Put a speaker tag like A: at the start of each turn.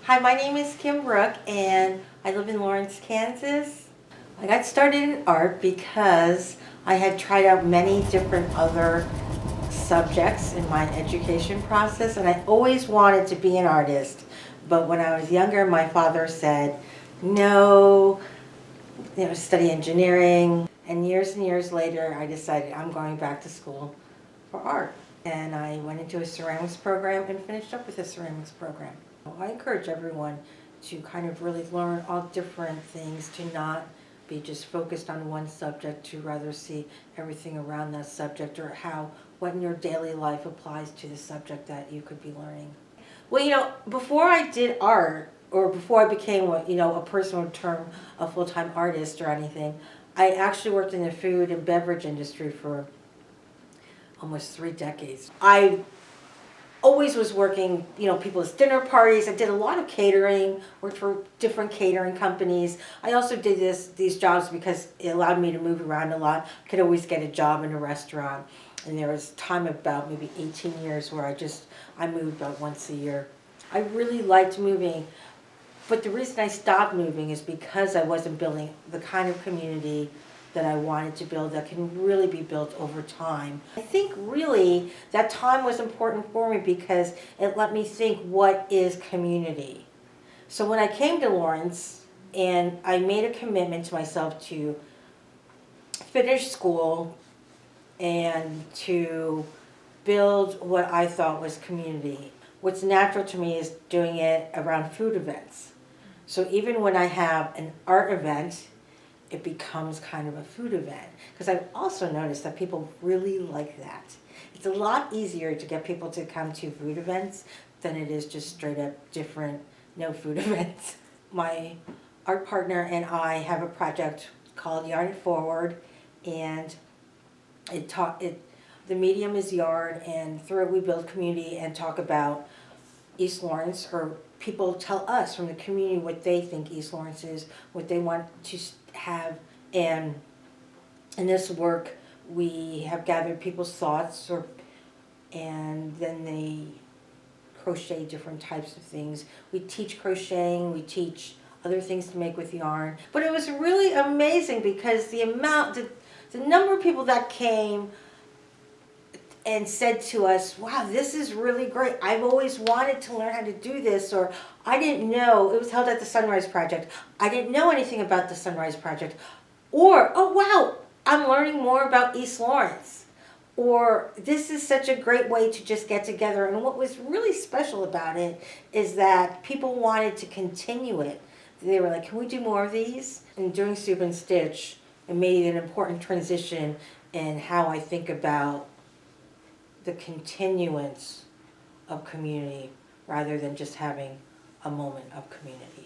A: Hi, my name is Kim Brook and I live in Lawrence, Kansas. I got started in art because I had tried out many different other subjects in my education process and I always wanted to be an artist. But when I was younger, my father said, no, study engineering. And years later, I decided I'm going back to school for art. And I went into a ceramics program and finished up with a ceramics program. I encourage everyone to kind of really learn all different things, to not be just focused on one subject, to rather see everything around that subject or how what in your daily life applies to the subject that you could be learning. Well, before I did art, or before I became a person would term a full-time artist or anything, I actually worked in the food and beverage industry for almost 3 decades. I always was working, people's dinner parties. I did a lot of catering, worked for different catering companies. I also did these jobs because it allowed me to move around a lot. I could always get a job in a restaurant. And there was time about maybe 18 years where I moved about once a year. I really liked moving, but the reason I stopped moving is because I wasn't building the kind of community that I wanted to build that can really be built over time. I think really that time was important for me because it let me think, what is community? So when I came to Lawrence and I made a commitment to myself to finish school and to build what I thought was community. What's natural to me is doing it around food events. So even when I have an art event, it becomes kind of a food event. Because I've also noticed that people really like that. It's a lot easier to get people to come to food events than it is just straight up different no food events. My art partner and I have a project called Yarn It Forward, and the medium is yarn, and through it we build community and talk about East Lawrence, or people tell us from the community what they think East Lawrence is, what they want to have. And in this work, we have gathered people's thoughts, and then they crochet different types of things. We teach crocheting, we teach other things to make with yarn. But it was really amazing because the number of people that came and said to us, wow, this is really great. I've always wanted to learn how to do this, or I didn't know. It was held at the Sunrise Project. I didn't know anything about the Sunrise Project. Or, oh wow, I'm learning more about East Lawrence. Or this is such a great way to just get together. And what was really special about it is that people wanted to continue it. They were like, can we do more of these? And doing Soup and Stitch, it made an important transition in how I think about the continuance of community rather than just having a moment of community.